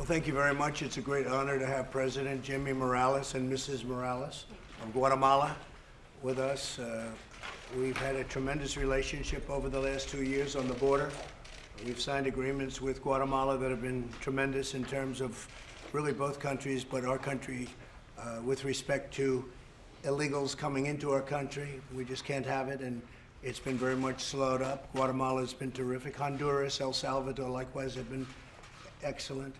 Well, thank you very much. It's a great honor to have President Jimmy Morales and Mrs. Morales of Guatemala with us. We've had a tremendous relationship over the last 2 years on the border. We've signed agreements with Guatemala that have been tremendous in terms of really both countries, but our country with respect to illegals coming into our country. We just can't have it, and it's been very much slowed up. Guatemala has been terrific. Honduras, El Salvador likewise have been excellent.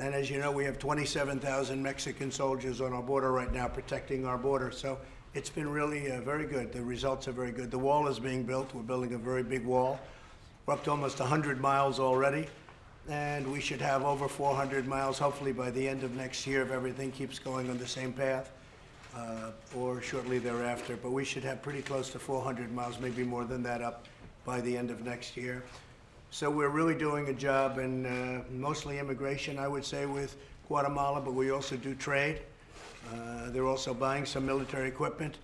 And as you know, we have 27,000 Mexican soldiers on our border right now protecting our border. So it's been really very good. The results are very good. The wall is being built. We're building a very big wall. We're up to almost 100 miles already. And we should have over 400 miles, hopefully by the end of next year, if everything keeps going on the same path, or shortly thereafter. But we should have pretty close to 400 miles, maybe more than that, up by the end of next year. So we're really doing a job in mostly immigration, I would say, with Guatemala, but we also do trade. They're also buying some military equipment.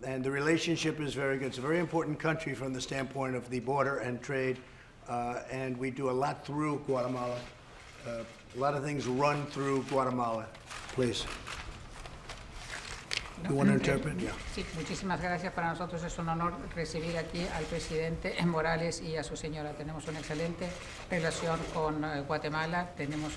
And the relationship is very good. It's a very important country from the standpoint of the border and trade. And we do a lot through Guatemala. A lot of things run through Guatemala. Please. You want to interpret? Yeah. Sí, muchísimas gracias. Para nosotros es un honor recibir aquí al presidente Morales y a su señora. Tenemos una excelente relación con Guatemala. Tenemos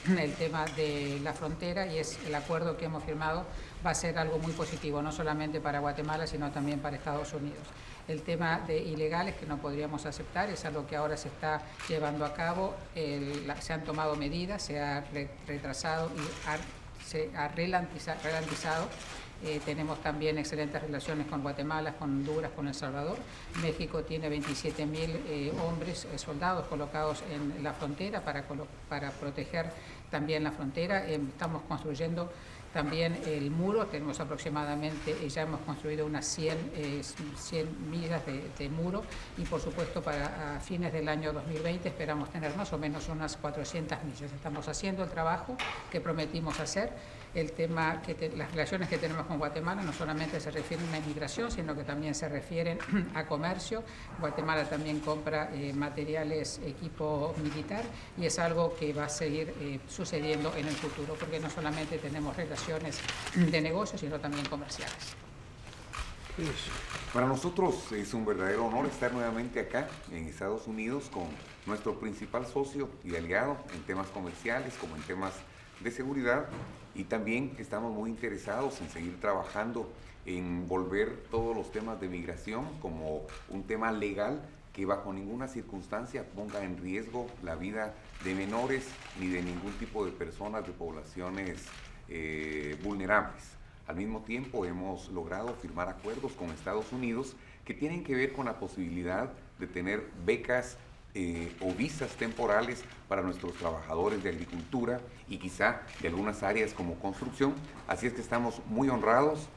el tema de la frontera y el acuerdo que hemos firmado va a ser algo muy positivo, no solamente para Guatemala, sino también para Estados Unidos. El tema de ilegales que no podríamos aceptar es algo que ahora se está llevando a cabo. Se han tomado medidas, se ha retrasado y se ha ralentizado. Tenemos también excelentes relaciones con Guatemala, con Honduras, con El Salvador. México tiene 27.000 hombres, soldados colocados en la frontera para proteger también la frontera. Estamos construyendo también el muro. Tenemos aproximadamente, ya hemos construido unas 100 millas de muro y por supuesto para fines del año 2020 esperamos tener más o menos unas 400 millas. Estamos haciendo el trabajo que prometimos hacer. El tema las relaciones que tenemos con Guatemala no solamente se refieren a inmigración, sino que también se refieren a comercio. Guatemala también compra materiales, equipo militar, y es algo que va a seguir sucediendo en el futuro, porque no solamente tenemos relaciones de negocios, sino también comerciales. Para nosotros es un verdadero honor estar nuevamente acá en Estados Unidos con nuestro principal socio y aliado en temas comerciales como en temas de seguridad, y también estamos muy interesados en seguir trabajando en volver todos los temas de migración como un tema legal que bajo ninguna circunstancia ponga en riesgo la vida de menores ni de ningún tipo de personas de poblaciones vulnerables. Al mismo tiempo hemos logrado firmar acuerdos con Estados Unidos que tienen que ver con la posibilidad de tener becas o visas temporales para nuestros trabajadores de agricultura y quizá de algunas áreas como construcción. Así es que estamos muy honrados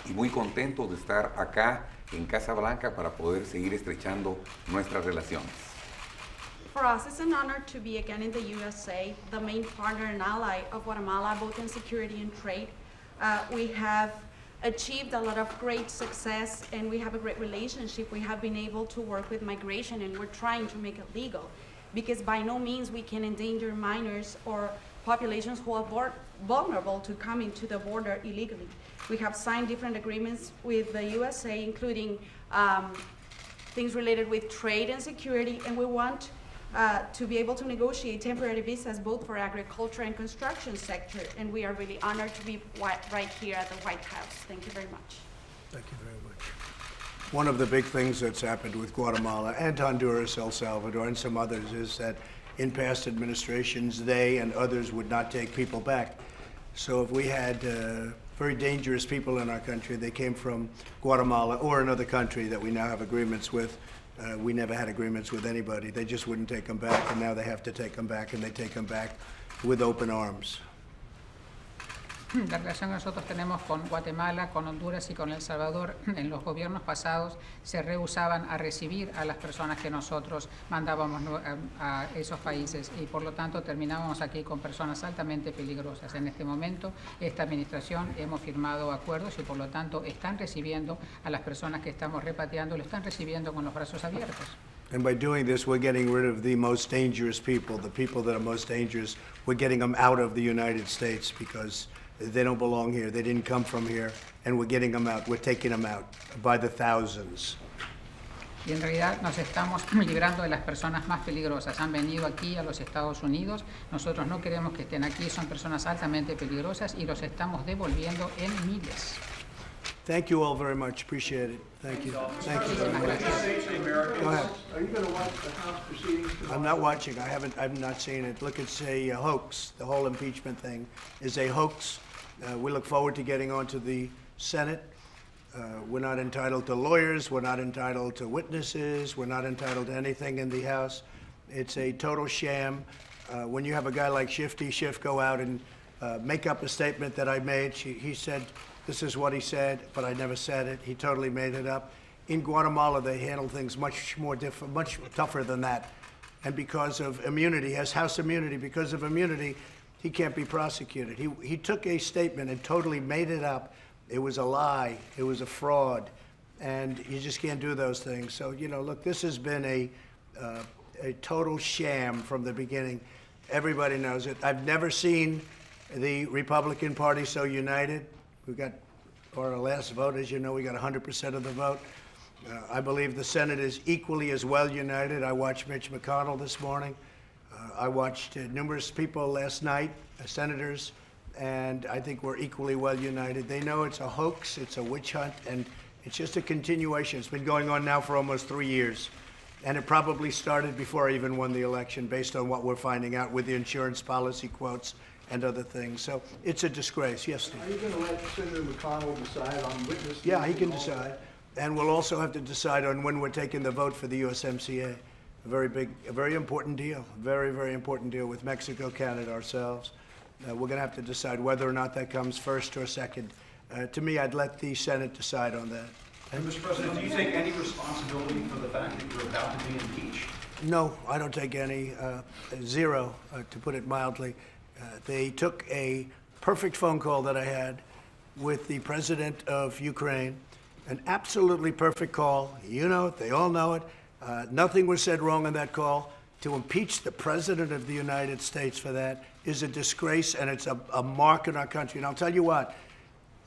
y muy contentos de estar acá en Casa Blanca para poder seguir estrechando nuestras relaciones. For us, it's an honor to be again in the USA, the main partner and ally of Guatemala, both in security and trade. We have achieved a lot of great success and we have a great relationship. We have been able to work with migration and we're trying to make it legal, because by no means we can endanger minors or populations who are vulnerable to coming to the border illegally. We have signed different agreements with the USA, including things related with trade and security, and we want to be able to negotiate temporary visas both for agriculture and construction sector, and we are really honored to be right here at the White House. Thank you very much. Thank you very much. One of the big things that's happened with Guatemala and Honduras, El Salvador, and some others is that in past administrations, they and others would not take people back. So if we had very dangerous people in our country, they came from Guatemala or another country that we now have agreements with. We never had agreements with anybody. They just wouldn't take them back, and now they have to take them back, and they take them back with open arms. La relación que nosotros tenemos con Guatemala, con Honduras y con El Salvador, en los gobiernos pasados se rehusaban a recibir a las personas que nosotros mandábamos a esos países y por lo tanto terminábamos aquí con personas altamente peligrosas. En este momento, esta administración hemos firmado acuerdos y por lo tanto están recibiendo a las personas que estamos repatriando, lo están recibiendo con los brazos abiertos. And by doing this, we're getting rid of the most dangerous people, the people that are most dangerous. We're getting them out of the United States because they don't belong here. They didn't come from here. And we're getting them out. We're taking them out by the thousands. Y en realidad nos estamos librando de las personas más peligrosas. Han venido aquí a los Estados Unidos. Nosotros no queremos que estén aquí. Son personas altamente peligrosas y los estamos devolviendo en miles. Thank you all very much. Appreciate it. Thank you. Thank you very much. Go ahead. Are you going to watch the House proceedings tomorrow? I'm not watching. I'm not seeing it. Look, it's a hoax. The whole impeachment thing is a hoax. We look forward to getting onto the Senate. We're not entitled to lawyers. We're not entitled to witnesses. We're not entitled to anything in the House. It's a total sham. When you have a guy like Schiff go out and make up a statement that I made, he said, this is what he said, but I never said it. He totally made it up. In Guatemala, they handle things much tougher than that. And because of immunity, he has House immunity. Because of immunity, he can't be prosecuted. He took a statement and totally made it up. It was a lie. It was a fraud. And you just can't do those things. So, you know, look, this has been a total sham from the beginning. Everybody knows it. I've never seen the Republican Party so united. We got, our last vote, as you know, we got 100% of the vote. I believe the Senate is equally as well united. I watched Mitch McConnell this morning. I watched numerous people last night, senators, and I think we're equally well united. They know it's a hoax, it's a witch hunt, and it's just a continuation. It's been going on now for almost 3 years. And it probably started before I even won the election, based on what we're finding out with the insurance policy quotes and other things. So it's a disgrace. Yes, Steve? Are you going to let Senator McConnell decide on witnesses? Yeah, he can and all decide. that? And we'll also have to decide on when we're taking the vote for the USMCA. A very important deal. Very, very important deal with Mexico, Canada, ourselves. We're going to have to decide whether or not that comes first or second. To me, I'd let the Senate decide on that. And Mr. President, do you take any responsibility for the fact that you're about to be impeached? No, I don't take any, zero, to put it mildly. They took a perfect phone call that I had with the president of Ukraine, an absolutely perfect call. You know it, they all know it. Nothing was said wrong on that call. To impeach the president of the United States for that is a disgrace, and it's a mark in our country. And I'll tell you what,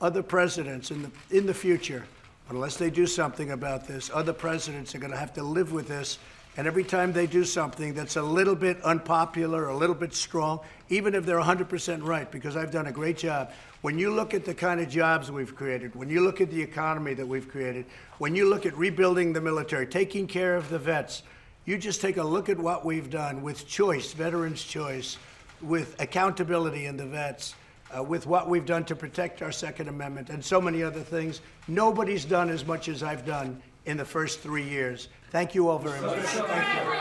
other presidents in the future, unless they do something about this, other presidents are going to have to live with this. And every time they do something that's a little bit unpopular, a little bit strong, even if they're 100% right, because I've done a great job. When you look at the kind of jobs we've created, when you look at the economy that we've created, when you look at rebuilding the military, taking care of the vets, you just take a look at what we've done with choice, veterans' choice, with accountability in the vets, with what we've done to protect our Second Amendment, and so many other things. Nobody's done as much as I've done in the first 3 years. Thank you all very much. Thank you.